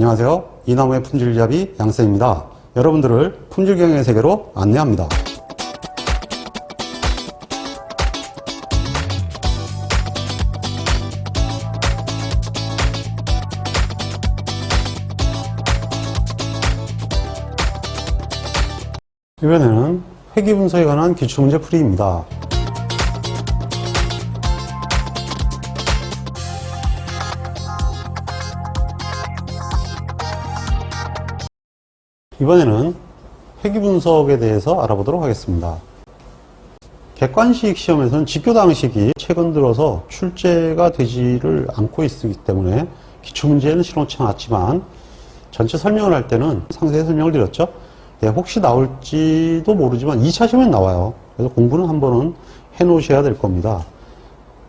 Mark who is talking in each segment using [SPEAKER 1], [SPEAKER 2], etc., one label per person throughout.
[SPEAKER 1] 안녕하세요. 이나무의 품질잡이 양쌤입니다. 여러분들을 품질경영의 세계로 안내합니다. 이번에는 회계분석에 관한 기출문제 풀이입니다. 이번에는 회계분석에 대해서 알아보도록 하겠습니다. 객관식 시험에서는 직교당식이 최근 들어서 출제가 되지를 않고 있기 때문에 기출문제는 실어놓지 않았지만 전체 설명을 할 때는 상세히 설명을 드렸죠. 혹시 나올지도 모르지만 2차 시험에 나와요. 그래서 공부는 한번은 해놓으셔야 될 겁니다.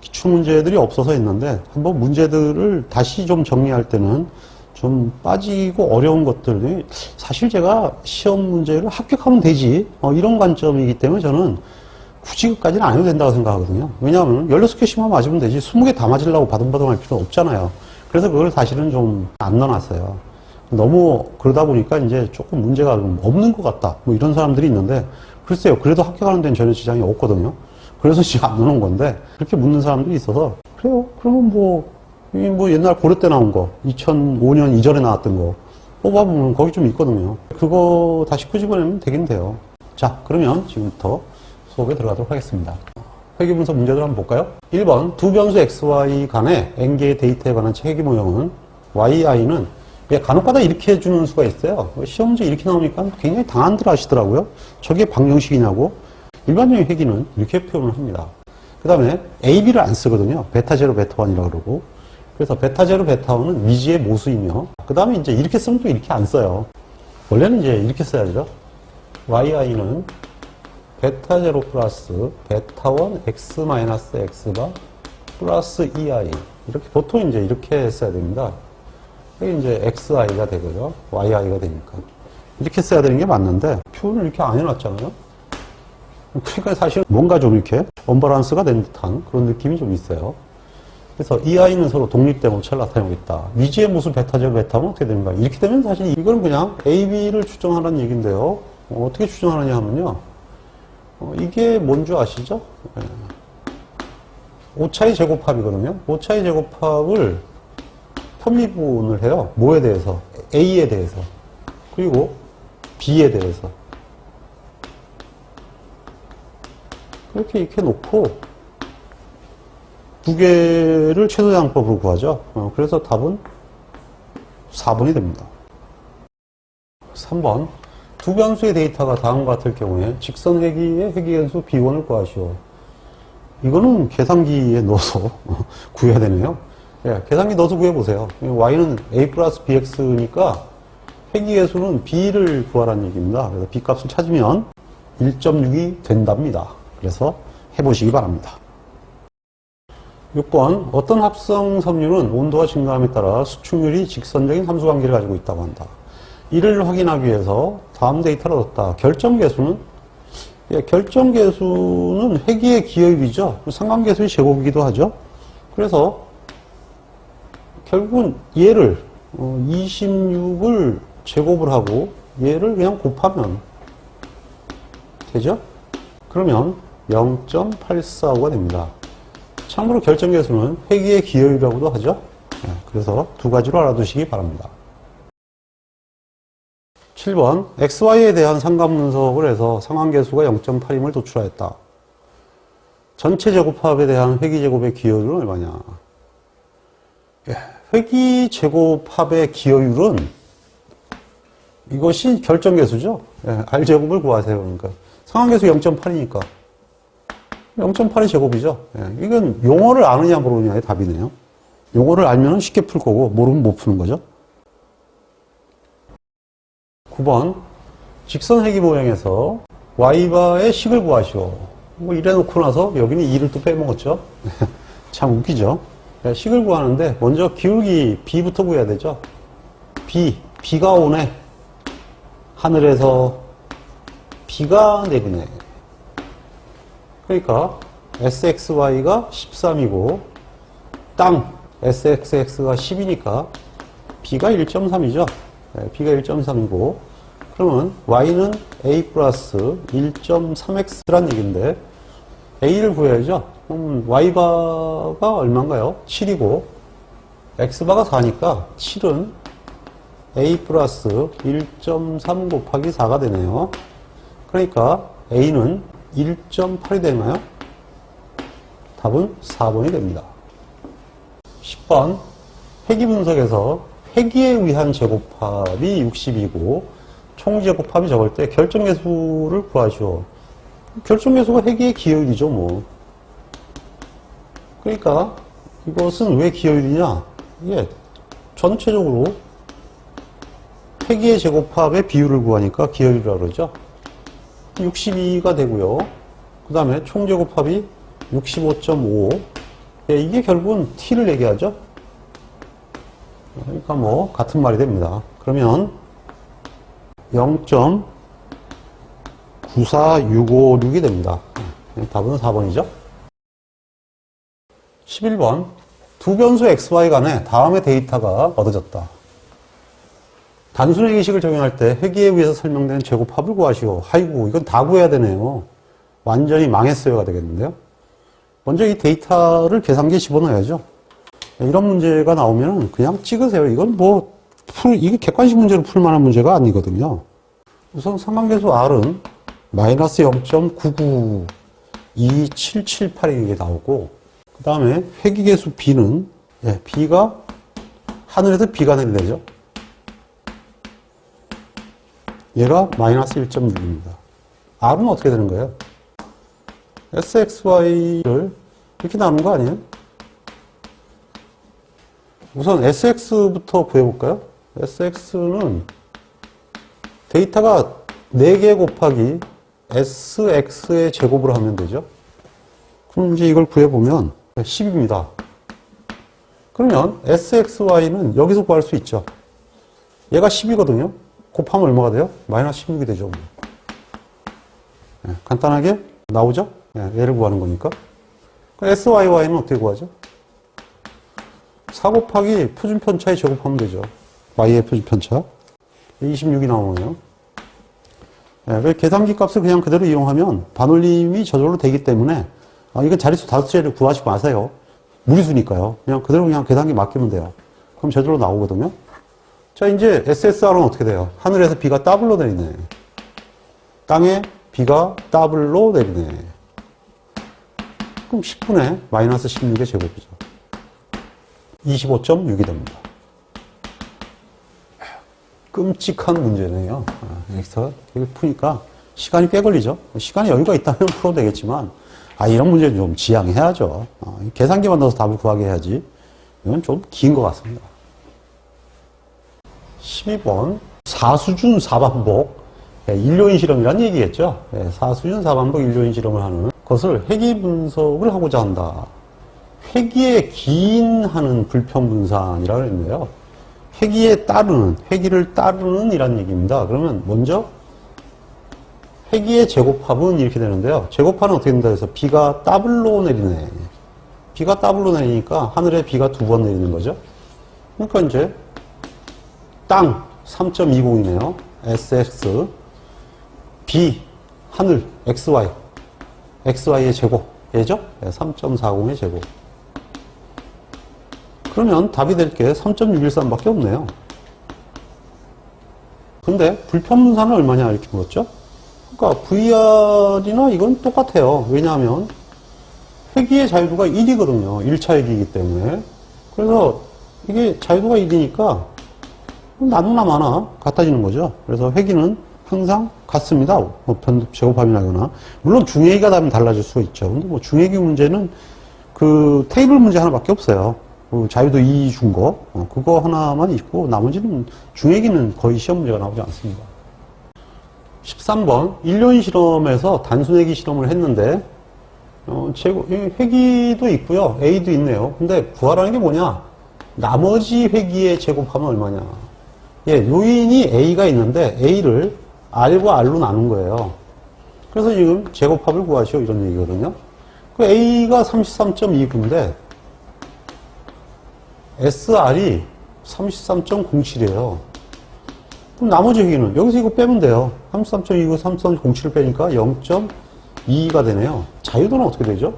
[SPEAKER 1] 기출문제들이 없어서 했는데 한번 문제들을 다시 좀 정리할 때는 좀 빠지고 어려운 것들이 사실 제가 시험 문제를 합격하면 되지 이런 관점이기 때문에 저는 굳이 그까지는 안 해도 된다고 생각하거든요. 왜냐하면 16개씩만 맞으면 되지 20개 다 맞으려고 바둥바둥 할 필요는 없잖아요. 그래서 그걸 사실은 좀 안 넣어놨어요. 너무 그러다 보니까 이제 조금 문제가 좀 없는 것 같다 이런 사람들이 있는데 글쎄요, 그래도 합격하는 데는 전혀 지장이 없거든요. 그래서 지금 안 넣어놓은 건데 그렇게 묻는 사람들이 있어서 그래요, 그러면 뭐 옛날 고려 때 나온 거 2005년 이전에 나왔던 거 뽑아보면 거기 좀 있거든요. 그거 다시 끄집어내면 되긴 돼요. 자, 그러면 지금부터 수업에 들어가도록 하겠습니다. 회계분석 문제들 한번 볼까요? 1번 두 변수 xy 간의 n개의 데이터에 관한 회계 모형은 yi는 간혹가다 이렇게 해주는 수가 있어요. 시험 문제 이렇게 나오니까 굉장히 당한들 하시더라고요. 저게 방정식이냐고. 일반적인 회계는 이렇게 표현을 합니다. 그 다음에 a, b를 안 쓰거든요. 베타 제로, 베타 1이라고 그러고. 그래서 베타 제로, 베타 1은 미지의 모수이며, 그 다음에 이제 이렇게 쓰면 또 이렇게 안 써요. 원래는 이제 이렇게 써야죠. yi는 베타 제로 플러스 베타 1 x 마이너스 x바 플러스 2i. 이렇게 보통 이제 이렇게 써야 됩니다. 이게 이제 xi가 되고요. yi가 되니까. 이렇게 써야 되는 게 맞는데, 표를 이렇게 안 해놨잖아요. 그러니까 사실 뭔가 좀 이렇게 언밸런스가 된 듯한 그런 느낌이 좀 있어요. 그래서 이 i는 서로 독립된 모습을 나타내고 있다. 미지의 모습 베타 제로 베타는 어떻게 되는가? 이렇게 되면 사실 이건 그냥 a, b를 추정하라는 얘기인데요. 어떻게 추정하느냐 하면요. 이게 뭔 줄 아시죠? 오차의 제곱합이거든요. 오차의 제곱합을 편미분을 해요. 뭐에 대해서? A에 대해서. 그리고 B에 대해서. 그렇게 이렇게 놓고 두 개를 최소양법으로 구하죠. 그래서 답은 4번이 됩니다. 3번 두 변수의 데이터가 다음과 같을 경우에 직선 회기의 회기연수 B1을 구하시오. 이거는 계산기에 넣어서 구해야 되네요. 계산기 넣어서 구해보세요. y는 a 플러스 bx니까 회기계수는 b를 구하라는 얘기입니다. 그래서 b 값을 찾으면 1.6이 된답니다. 그래서 해보시기 바랍니다. 6번 어떤 합성 섬유는 온도가 증가함에 따라 수축률이 직선적인 함수관계를 가지고 있다고 한다. 이를 확인하기 위해서 다음 데이터를 얻었다. 결정계수는 회기의 기하입이죠. 상관계수의 제곱이기도 하죠. 그래서 결국은 얘를 26을 제곱을 하고 얘를 그냥 곱하면 되죠? 그러면 0.845가 됩니다. 참고로 결정계수는 회기의 기하율이라고도 하죠. 그래서 두 가지로 알아두시기 바랍니다. 7번 xy에 대한 상관분석을 해서 상환계수가 0.8임을 도출하였다. 전체 제곱합에 대한 회기제곱의 기하율은 얼마냐? 회기제곱합의 기하율은 이것이 결정계수죠. R제곱을 구하세요. 그러니까 상환계수 0.8이니까 0.8의 제곱이죠. 이건 용어를 아느냐 모르느냐의 답이네요. 용어를 알면 쉽게 풀 거고 모르면 못 푸는 거죠. 9번 직선 회기 모형에서 y바의 식을 구하시오. 이래 놓고 나서 여기는 2를 또 빼먹었죠. 참 웃기죠. 식을 구하는데 먼저 기울기 b부터 구해야 되죠. 비가 오네. 하늘에서 비가 내리네. 그러니까 SXY가 13이고 땅 SXX가 10이니까 B가 1.3이죠. B가 1.3이고, 그러면 Y는 A 플러스 1.3X란 얘기인데, A를 구해야죠. 그럼 Y바가 얼마인가요? 7이고, X바가 4니까 7은 A 플러스 1.3 곱하기 4가 되네요. 그러니까 A는 1.8이 되나요? 답은 4번이 됩니다. 10번 회귀 분석에서 회귀에 의한 제곱합이 60이고 총제곱합이 적을 때 결정계수를 구하시오. 결정계수가 회귀의 기여율이죠, 뭐. 그러니까 이것은 왜 기여율이냐? 이게 전체적으로 회귀의 제곱합의 비율을 구하니까 기여율이라고 그러죠. 62가 되고요. 그 다음에 총제곱합이 65.5. 이게 결국은 t를 얘기하죠. 그러니까 뭐 같은 말이 됩니다. 그러면 0.94656이 됩니다. 답은 4번이죠. 11번 두 변수 xy 간에 다음의 데이터가 얻어졌다. 단순회귀식을 적용할 때 회귀에 의해서 설명된 제곱합을 구하시오. 아이고, 이건 다 구해야 되네요. 완전히 망했어요가 되겠는데요. 먼저 이 데이터를 계산기에 집어넣어야죠. 이런 문제가 나오면 그냥 찍으세요. 이건 뭐 이게 객관식 문제로 풀 만한 문제가 아니거든요. 우선 상관계수 R은 마이너스 0.9927778이 나오고, 그 다음에 회귀계수 B는 B가 하늘에서 비가 내리죠. 얘가 마이너스 1.6입니다. R은 어떻게 되는 거예요? SXY를 이렇게 나누는 거 아니에요? 우선 SX부터 구해볼까요? SX는 데이터가 4개 곱하기 SX의 제곱으로 하면 되죠. 그럼 이제 이걸 구해보면 10입니다. 그러면 SXY는 여기서 구할 수 있죠. 얘가 10이거든요. 곱하면 얼마가 돼요? 마이너스 16이 되죠. 간단하게 나오죠? 얘를 구하는 거니까. SYY는 어떻게 구하죠? 4 곱하기 표준편차에 제곱하면 되죠. Y의 표준편차. 26이 나오네요. 계산기 값을 그냥 그대로 이용하면 반올림이 저절로 되기 때문에 이건 자릿수 5개를 구하지 마세요. 무리수니까요. 그냥 계산기 맡기면 돼요. 그럼 저절로 나오거든요. 자, 이제 SSR은 어떻게 돼요? 하늘에서 비가 더블로 내리네. 땅에 비가 더블로 내리네. 그럼 10분의 마이너스 16의 제곱이죠. 25.6이 됩니다. 끔찍한 문제네요. 여기서 푸니까 시간이 꽤 걸리죠. 시간이 여유가 있다면 풀어도 되겠지만, 이런 문제는 좀 지양해야죠. 계산기만 넣어서 답을 구하게 해야지. 이건 좀 긴 것 같습니다. 12번. 사수준 4반복 일료인 실험이란 얘기겠죠. 사수준 4반복 일료인 실험을 하는 것을 회귀 분석을 하고자 한다. 회귀에 기인하는 불평분산이라고 했는데요. 회귀를 따르는 이란 얘기입니다. 그러면 먼저 회귀의 제곱합은 이렇게 되는데요. 제곱합은 어떻게 된다 해서 비가 더블로 내리네. 비가 더블로 내리니까 하늘에 비가 2번 내리는 거죠. 그러니까 이제 땅 3.20이네요. SX B 하늘 XY의 제곱 얘죠? 3.40의 제곱. 그러면 답이 될 게 3.613밖에 없네요. 근데 불편분산은 얼마냐 이렇게 물었죠? 그러니까 VR이나 이건 똑같아요. 왜냐하면 회귀의 자유도가 1이거든요. 1차 회귀이기 때문에. 그래서 이게 자유도가 1이니까 나누나 마나 같아지는 거죠. 그래서 회귀는 항상 같습니다. 제곱합이나거나. 물론 중회귀가 되면 달라질 수가 있죠. 근데 뭐 중회귀 문제는 그 테이블 문제 하나밖에 없어요. 그 자유도 2 준 거. 그거 하나만 있고 나머지는 중회귀는 거의 시험 문제가 나오지 않습니다. 13번 일료인 실험에서 단순회귀 실험을 했는데 회귀도 있고요. A도 있네요. 근데 구하라는 게 뭐냐? 나머지 회귀의 제곱하면 얼마냐? 요인이 A가 있는데 A를 R과 R로 나눈 거예요. 그래서 지금 제곱합을 구하시오 이런 얘기거든요. 그 A가 33.29인데 SR이 33.07이에요. 그럼 나머지 회기는 여기서 이거 빼면 돼요. 33.29, 33.07을 빼니까 0.22가 되네요. 자유도는 어떻게 되죠?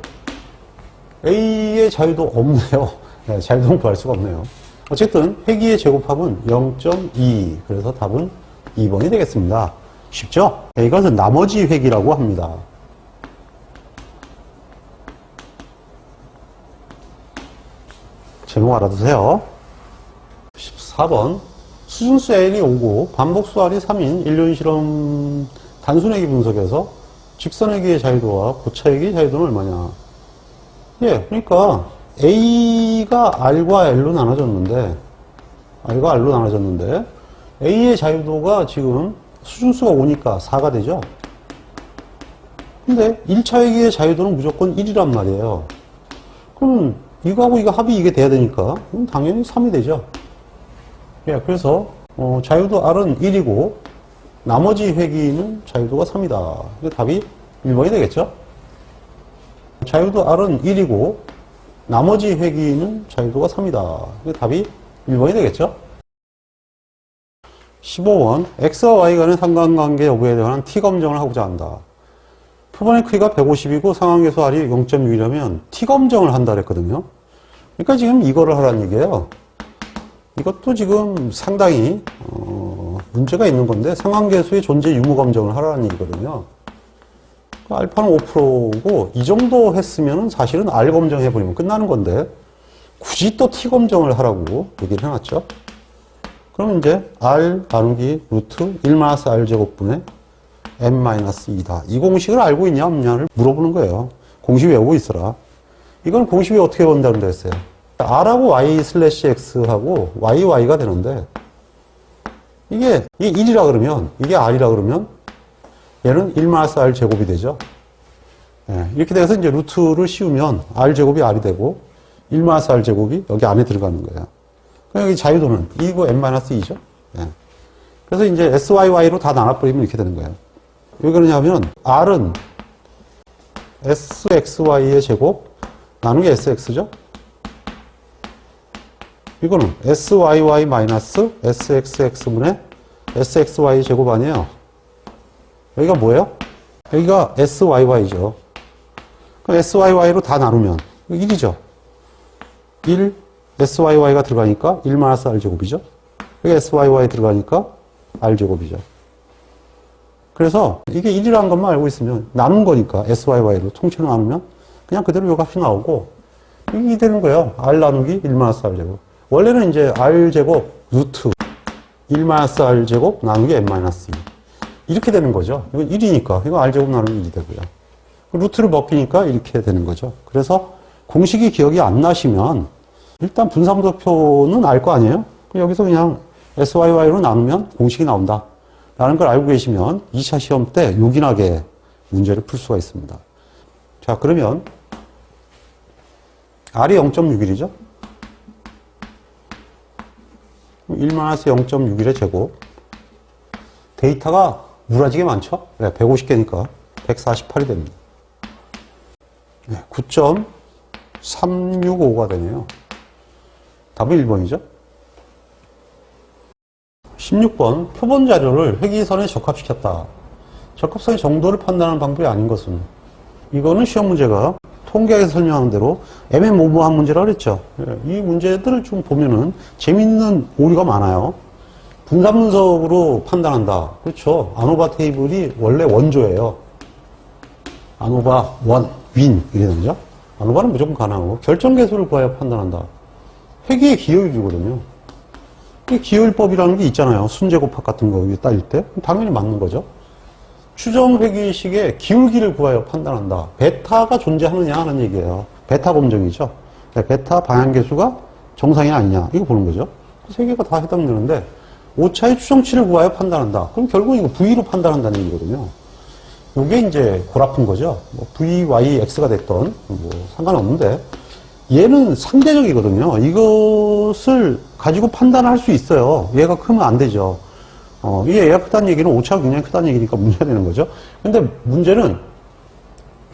[SPEAKER 1] A의 자유도 없네요. 네, 자유도는 구할 수가 없네요. 어쨌든 회기의 제곱합은 0.2. 그래서 답은 2번이 되겠습니다. 쉽죠? 네, 이것은 나머지 회기라고 합니다. 제목 알아두세요. 14번 수준수 N이 5고 반복수 R이 3인 일륜실험 단순회기 분석에서 직선회기의 자유도와 고차회기의 자유도는 얼마냐. 예, 그러니까 A가 R과 L로 나눠졌는데 A의 자유도가 지금 수준수가 5니까 4가 되죠. 근데 1차 회기의 자유도는 무조건 1이란 말이에요. 그러면 이거하고 이거 합이 이게 돼야 되니까 당연히 3이 되죠. 예, 그래서 자유도 R은 1이고 나머지 회기는 자유도가 3이다. 답이 1번이 되겠죠. 자유도 R은 1이고 나머지 회기는 자유도가 3이다. 답이 1번이 되겠죠. 15번 X와 Y 간의 상관관계 여부에 대한 T 검정을 하고자 한다. 표본의 크기가 150이고 상한계수 R이 0.6이라면 T 검정을 한다 그랬거든요. 그러니까 지금 이거를 하라는 얘기예요. 이것도 지금 상당히 문제가 있는 건데 상한계수의 존재 유무 검정을 하라는 얘기거든요. 알파는 5%고 이 정도 했으면 사실은 R 검정해버리면 끝나는 건데 굳이 또 T 검정을 하라고 얘기를 해놨죠. 그럼 이제 R 나누기 루트 1-R 제곱분의 n-2다. 이 공식을 알고 있냐 없냐를 물어보는 거예요. 공식 외우고 있어라. 이건 공식이 어떻게 본다고 그랬어요. R하고 Y 슬래시 X하고 YY가 되는데 이게 1이라 그러면 이게 R이라 그러면 얘는 1-R 제곱이 되죠. 예, 이렇게 돼서 이제 루트를 씌우면 R 제곱이 R이 되고 1-R 제곱이 여기 안에 들어가는 거예요. 그럼 여기 자유도는 2고 n-2죠. 예. 그래서 이제 SYY로 다 나눠버리면 이렇게 되는 거예요. 왜 그러냐면 R은 SXY의 제곱 나누기 SX죠. 이거는 SYY 마이너스 SXX분의 SXY 제곱 아니에요. 여기가 뭐예요? 여기가 SYY죠. 그럼 SYY로 다 나누면 1이죠. 1 SYY가 들어가니까 1-R 제곱이죠. 여기 SYY 들어가니까 R 제곱이죠. 그래서 이게 1이라는 것만 알고 있으면 나눈 거니까 SYY로 통째로 나누면 그냥 그대로 요 값이 나오고 이게 되는 거예요. R 나누기 1-R 제곱. 원래는 이제 R 제곱 루트 1-R 제곱 나누기 n-2 이렇게 되는 거죠. 이건 1이니까 이거 R 제곱 나누기 1이 되고요. 루트를 벗기니까 이렇게 되는 거죠. 그래서 공식이 기억이 안 나시면 일단 분산도표는 알 거 아니에요? 여기서 그냥 SYY로 나누면 공식이 나온다. 라는 걸 알고 계시면 2차 시험 때 요긴하게 문제를 풀 수가 있습니다. 자, 그러면 R이 0.61이죠? 1-0.61의 제곱. 데이터가 무라지게 많죠? 네, 150개니까 148이 됩니다. 네, 9.365가 되네요. 답은 1번이죠. 16번 표본 자료를 회기선에 적합시켰다. 적합성의 정도를 판단하는 방법이 아닌 것은 이거는 시험 문제가 통계학에서 설명한 대로 애매모호한 문제라고 그랬죠. 이 문제들을 좀 보면은 재미있는 오류가 많아요. 분산 분석으로 판단한다. 그렇죠. 아노바 테이블이 원래 원조예요. 아노바 원, 윈 이게 되죠. 아노바는 무조건 가능하고 결정계수를 구하여 판단한다. 회계의 기여율이거든요. 이 기여율법이라는 게 있잖아요. 순제곱합 같은 거 따질 때 당연히 맞는 거죠. 추정회계식의 기울기를 구하여 판단한다. 베타가 존재하느냐 하는 얘기예요. 베타 검정이죠. 베타 방향계수가 정상이 아니냐 이거 보는 거죠. 세 개가 다 해당되는데 오차의 추정치를 구하여 판단한다. 그럼 결국은 이거 V로 판단한다는 얘기거든요. 이게 이제 골아픈 거죠. 뭐 V, Y, X가 됐던 뭐 상관없는데 얘는 상대적이거든요. 이것을 가지고 판단할 수 있어요. 얘가 크면 안 되죠. 이게 얘가 크다는 얘기는 오차가 굉장히 크다는 얘기니까 문제가 되는 거죠. 근데 문제는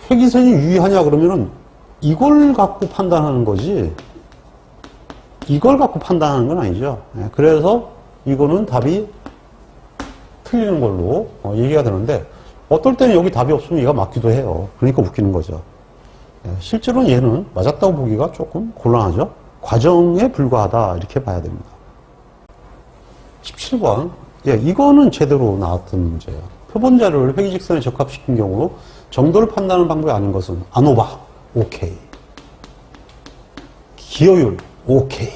[SPEAKER 1] 회기선이 유의하냐 그러면은 이걸 갖고 판단하는 거지. 이걸 갖고 판단하는 건 아니죠. 예, 그래서 이거는 답이 틀리는 걸로 얘기가 되는데, 어떨 때는 여기 답이 없으면 얘가 맞기도 해요. 그러니까 웃기는 거죠. 예, 실제로는 얘는 맞았다고 보기가 조금 곤란하죠. 과정에 불과하다 이렇게 봐야 됩니다. 17번. 예, 이거는 제대로 나왔던 문제예요. 표본자를 회기직선에 적합시킨 경우 정도를 판단하는 방법이 아닌 것은 아노바, 오케이. 기여율, 오케이.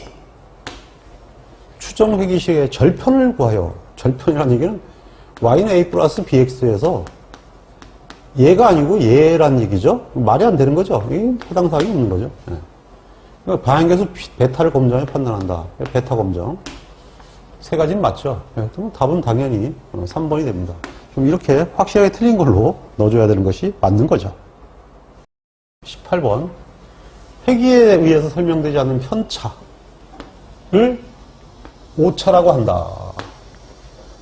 [SPEAKER 1] 추정 회기식의 절편을 구하여. 절편이라는 얘기는 y는 a 플러스 bx에서 얘가 아니고 얘란 얘기죠. 말이 안 되는 거죠. 이 해당 사항이 없는 거죠. 예. 그러니까 방향계수 베타를 검정해 판단한다. 베타 검정. 세 가지는 맞죠. 예. 답은 당연히 3번이 됩니다. 좀 이렇게 확실하게 틀린 걸로 넣어줘야 되는 것이 맞는 거죠. 18번. 회기에 의해서 설명되지 않는 편차를 오차라고 한다.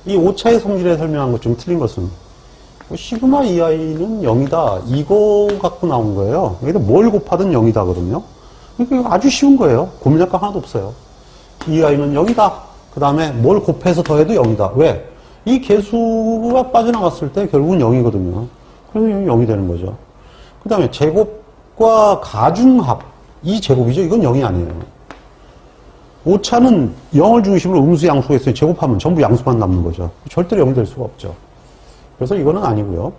[SPEAKER 1] 이 오차의 성질에 설명한 것 중 틀린 것은 시그마 EI는 0이다. 이거 갖고 나온 거예요. 여기다 뭘 곱하든 0이다 거든요. 그러니까 이거 아주 쉬운 거예요. 고민할 거 하나도 없어요. EI는 0이다. 그 다음에 뭘 곱해서 더해도 0이다. 왜? 이 개수가 빠져나갔을 때 결국은 0이거든요. 그래서 0이 되는 거죠. 그 다음에 제곱과 가중합. 이 제곱이죠. 이건 0이 아니에요. 오차는 0을 중심으로 음수 양수가 있어요. 제곱하면 전부 양수만 남는 거죠. 절대로 0이 될 수가 없죠. 그래서 이거는 아니고요.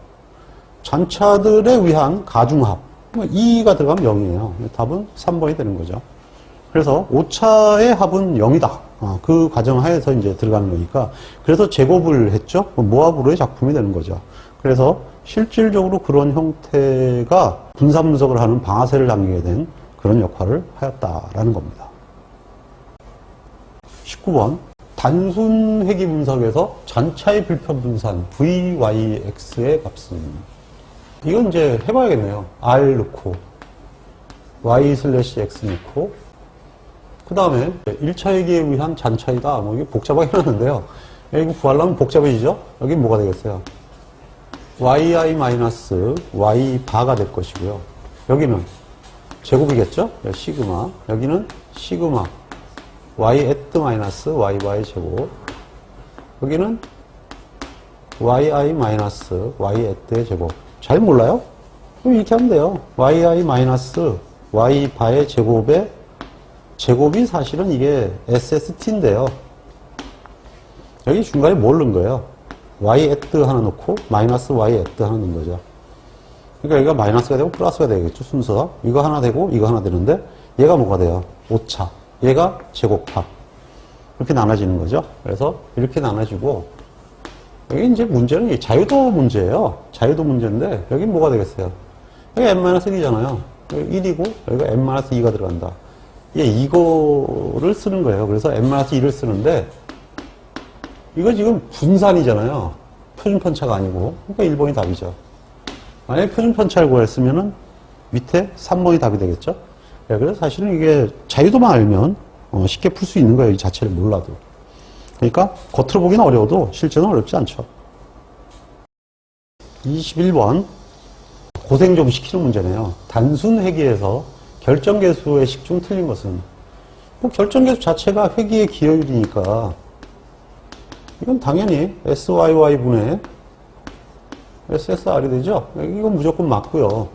[SPEAKER 1] 잔차들에 의한 가중합. 2가 들어가면 0이에요. 답은 3번이 되는 거죠. 그래서 오차의 합은 0이다. 그 가정하에서 이제 들어가는 거니까. 그래서 제곱을 했죠. 모합으로의 작품이 되는 거죠. 그래서 실질적으로 그런 형태가 분산 분석을 하는 방아쇠를 당기게 된 그런 역할을 하였다라는 겁니다. 19번. 단순 회기 분석에서 잔차의 불편 분산 VYX의 값은, 이건 이제 해봐야겠네요. R 넣고 Y/X 넣고, 그 다음에 1차 회기에 의한 잔차이다. 뭐 이게 복잡하게 해놨는데요. 이거 구하려면 복잡해지죠? 여기 뭐가 되겠어요? yi-y 바가 될 것이고요. 여기는 제곱이겠죠? 시그마. 여기는 시그마 y at 마이너스 y 제곱. 여기는 yi 마이너스 y at의 제곱. 잘 몰라요? 그럼 이렇게 하면 돼요. yi 마이너스 y 바의 제곱의 제곱이 사실은 이게 SST인데요. 여기 중간에 뭘 넣은 거예요? y at 하나 넣고 마이너스 y at 하나 넣은 거죠. 그러니까 여기가 마이너스가 되고 플러스가 되겠죠, 순서가. 이거 하나 되고 이거 하나 되는데 얘가 뭐가 돼요? 오차. 얘가 제곱합. 이렇게 나눠지는 거죠. 그래서 이렇게 나눠지고, 여기 이제 문제는 자유도 문제예요. 자유도 문제인데 여기 뭐가 되겠어요? 여기 n-1이잖아요. 여기 1이고 여기가 n-2가 들어간다. 이거를 쓰는 거예요. 그래서 n-2를 쓰는데 이거 지금 분산이잖아요. 표준 편차가 아니고. 그러니까 1번이 답이죠. 만약에 표준 편차를 구했으면은 밑에 3번이 답이 되겠죠. 그래서 사실은 이게 자유도만 알면 쉽게 풀 수 있는 거예요. 이 자체를 몰라도. 그러니까 겉으로 보기는 어려워도 실제는 어렵지 않죠. 21번. 고생 좀 시키는 문제네요. 단순 회기에서 결정계수의 식중 틀린 것은, 뭐 결정계수 자체가 회기의 기여율이니까 이건 당연히 SYY분의 SSR이 되죠. 이건 무조건 맞고요.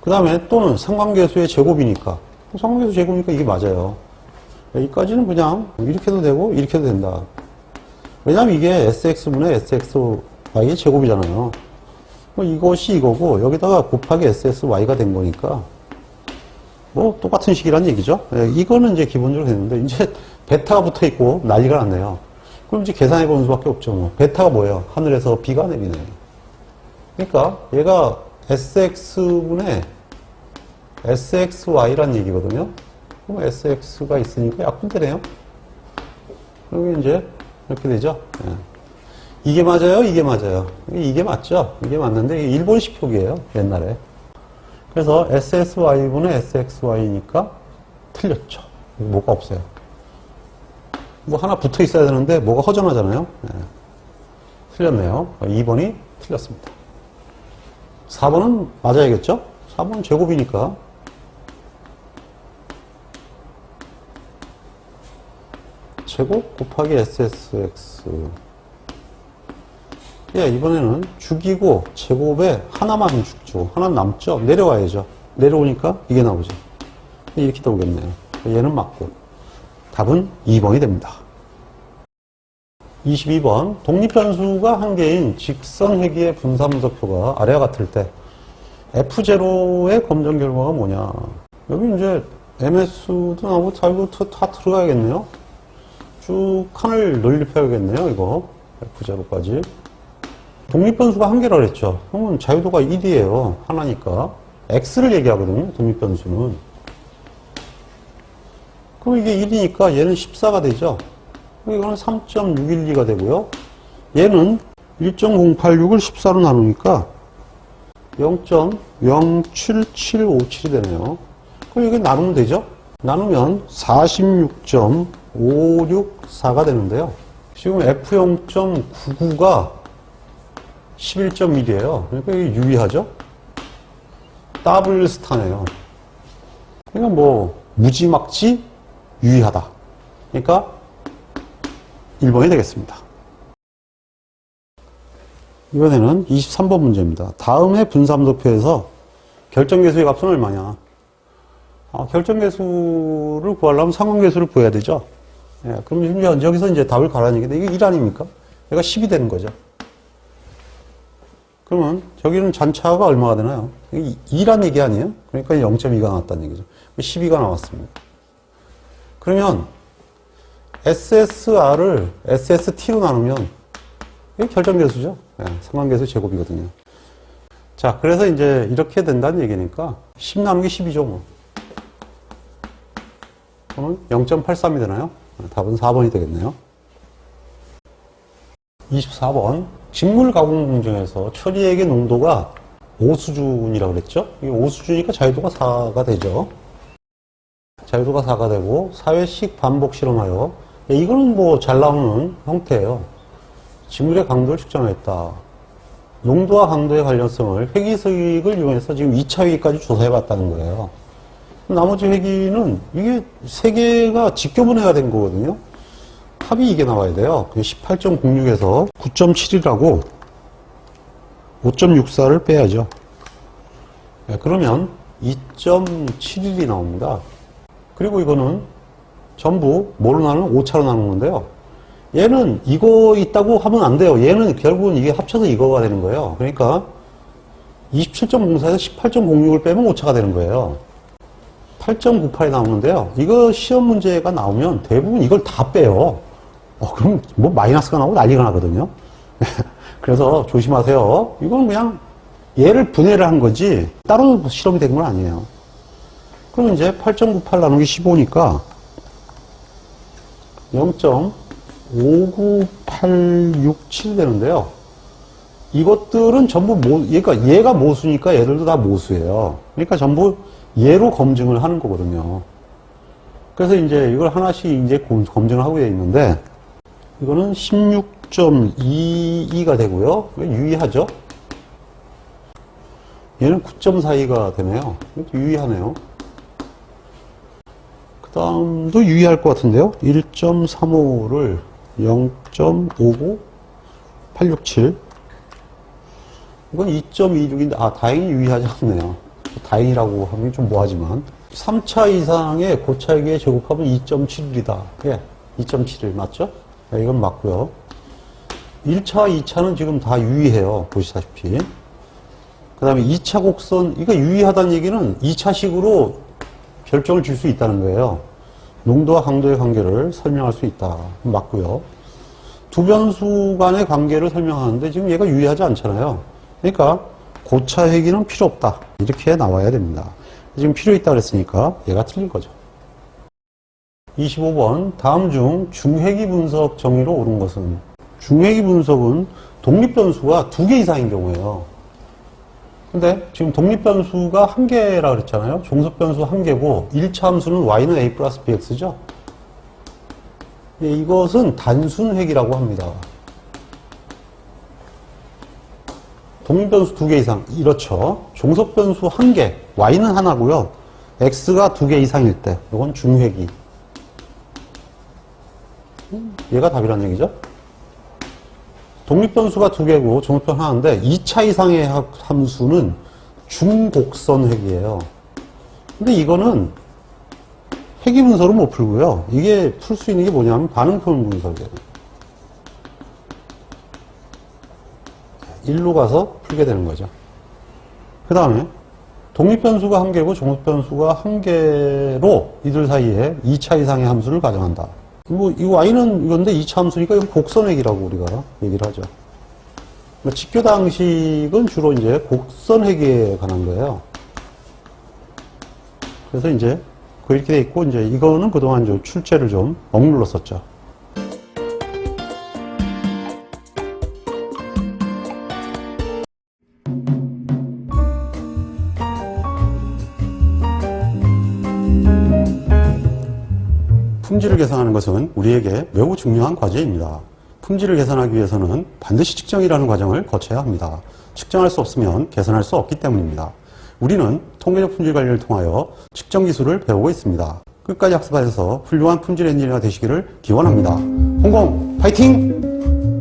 [SPEAKER 1] 그 다음에 또는 상관계수의 제곱이니까, 상관계수 제곱이니까 이게 맞아요. 여기까지는 그냥 이렇게 해도 되고 이렇게 해도 된다. 왜냐면 이게 SX분의 SXY의 제곱이잖아요. 뭐 이것이 이거고 여기다가 곱하기 SSY가 된 거니까 뭐 똑같은 식이란 얘기죠. 이거는 이제 기본적으로 됐는데 이제 베타가 붙어 있고 난리가 났네요. 그럼 이제 계산해 보는 수밖에 없죠. 뭐 베타가 뭐예요? 하늘에서 비가 내리네. 그러니까 얘가 SX분의 SXY란 얘기거든요. 그럼 SX가 있으니까 약분되네요. 여기 이제 이렇게 되죠. 이게 맞아요? 이게 맞아요? 이게 맞죠? 이게 맞는데 이게 일본식 표기예요. 옛날에. 그래서 SSY분의 SXY니까 틀렸죠. 뭐가 없어요. 뭐 하나 붙어 있어야 되는데 뭐가 허전하잖아요. 틀렸네요. 2번이 틀렸습니다. 4번은 맞아야겠죠? 4번은 제곱이니까 제곱 곱하기 SSX. 예, 이번에는 죽이고 제곱에 하나만 죽죠. 하나 남죠? 내려와야죠. 내려오니까 이게 나오죠. 이렇게 나오겠네요. 얘는 맞고. 답은 2번이 됩니다. 22번. 독립변수가 한 개인 직선회기의 분사분석표가 아래와 같을 때 F0의 검정 결과가 뭐냐. 여기 이제 MS도 나오고 자유도 다 들어가야겠네요. 쭉 칸을 넓혀야겠네요. 이거 F0까지. 독립변수가 한 개라 그랬죠. 그러면 자유도가 1이에요. 하나니까. X를 얘기하거든요. 독립변수는. 그럼 이게 1이니까 얘는 14가 되죠. 이거는 3.612가 되고요. 얘는 1.086을 14로 나누니까 0.07757이 되네요. 그럼 이게 나누면 되죠? 나누면 46.564가 되는데요. 지금 F0.99가 11.1이에요. 그러니까 이게 유의하죠? 더블 스타네요. 그러니까 뭐 무지막지 유의하다. 그러니까 1번이 되겠습니다. 이번에는 23번 문제입니다. 다음의 분사분석표에서 결정계수의 값은 얼마냐? 결정계수를 구하려면 상관계수를 구해야 되죠. 예, 그럼 여기서 이제 답을 가라는 얘기인데 이게 1 아닙니까? 얘가 10이 되는 거죠. 그러면 저기는 잔차가 얼마가 되나요? 2란 얘기 아니에요? 그러니까 0.2가 나왔다는 얘기죠. 12가 나왔습니다. 그러면 SSR을 SST로 나누면 이게 결정계수죠. 네, 상관계수 제곱이거든요. 자, 그래서 이제 이렇게 된다는 얘기니까 10 나누기 10이죠. 뭐. 그러면 0.83이 되나요? 답은 4번이 되겠네요. 24번. 직물 가공 공정에서 처리액의 농도가 5수준이라고 그랬죠? 이게 5수준이니까 자유도가 4가 되죠. 자유도가 4가 되고 4회씩 반복 실험하여, 이거는 뭐 잘 나오는 형태예요. 직물의 강도를 측정했다. 농도와 강도의 관련성을 회기식을 이용해서 지금 2차 회기까지 조사해 봤다는 거예요. 나머지 회기는 이게 3개가 직교분해가 된 거거든요. 합이 이게 나와야 돼요. 18.06에서 9.7이라고 5.64를 빼야죠. 그러면 2.71이 나옵니다. 그리고 이거는 전부 뭐로 나누면 5차로 나누는 건데요. 얘는 이거 있다고 하면 안 돼요. 얘는 결국은 이게 합쳐서 이거가 되는 거예요. 그러니까 27.04에서 18.06을 빼면 5차가 되는 거예요. 8.98이 나오는데요. 이거 시험 문제가 나오면 대부분 이걸 다 빼요. 그럼 뭐 마이너스가 나오고 난리가 나거든요. 그래서 조심하세요. 이건 그냥 얘를 분해를 한 거지 따로 실험이 된 건 아니에요. 그럼 이제 8.98 나누기 15니까 0.59867 되는데요. 이것들은 전부 얘가 모수니까 얘들도 다 모수예요. 그러니까 전부 얘로 검증을 하는 거거든요. 그래서 이제 이걸 하나씩 이제 검증을 하고 있는데, 이거는 16.22가 되고요. 유의하죠? 얘는 9.42가 되네요. 유의하네요. 그 다음도 유의할 것 같은데요. 1.35를 0.59867. 이건 2.26인데, 다행히 유의하지 않네요. 다행이라고 하면 좀 뭐하지만. 3차 이상의 고차액의 제곱합은 2.71이다. 예, 2.71 맞죠? 네, 이건 맞고요. 1차, 2차는 지금 다 유의해요. 보시다시피. 그 다음에 2차 곡선, 이거 유의하다는 얘기는 2차식으로 결정을 줄 수 있다는 거예요. 농도와 강도의 관계를 설명할 수 있다. 맞고요. 두 변수 간의 관계를 설명하는데 지금 얘가 유의하지 않잖아요. 그러니까 고차 회기는 필요 없다. 이렇게 나와야 됩니다. 지금 필요 있다 그랬으니까 얘가 틀린 거죠. 25번. 다음 중 중회기 분석 정의로 옳은 것은? 중회기 분석은 독립변수가 2개 이상인 경우예요. 근데 지금 독립변수가 1개라 그랬잖아요. 종속변수 1개고 1차 함수는 y는 a 플러스 bx죠. 이것은 단순회기라고 합니다. 독립변수 2개 이상, 이렇죠. 종속변수 1개, y는 하나고요. x가 2개 이상일 때, 이건 중회기. 얘가 답이라는 얘기죠. 독립변수가 2개고 종합변 하나인데 2차 이상의 함수는 중곡선 회귀예요. 근데 이거는 회귀 분석은 못 풀고요. 이게 풀 수 있는 게 뭐냐면 반응표현 분석이에요. 일로 가서 풀게 되는 거죠. 그 다음에 독립변수가 1개고 종합변수가 1개로 이들 사이에 2차 이상의 함수를 가정한다. 이 y는 이건데 2차 함수니까 이건 곡선획이라고 우리가 얘기를 하죠. 그러니까 직교당식은 주로 이제 곡선회귀에 관한 거예요. 그래서 이제 이렇게 돼 있고, 이제 이거는 그동안 좀 출제를 좀 억눌렀었죠. 품질을 계산하는 것은 우리에게 매우 중요한 과제입니다. 품질을 계산하기 위해서는 반드시 측정이라는 과정을 거쳐야 합니다. 측정할 수 없으면 계산할 수 없기 때문입니다. 우리는 통계적 품질 관리를 통하여 측정 기술을 배우고 있습니다. 끝까지 학습하셔서 훌륭한 품질 엔지니어가 되시기를 기원합니다. 홍콩 파이팅!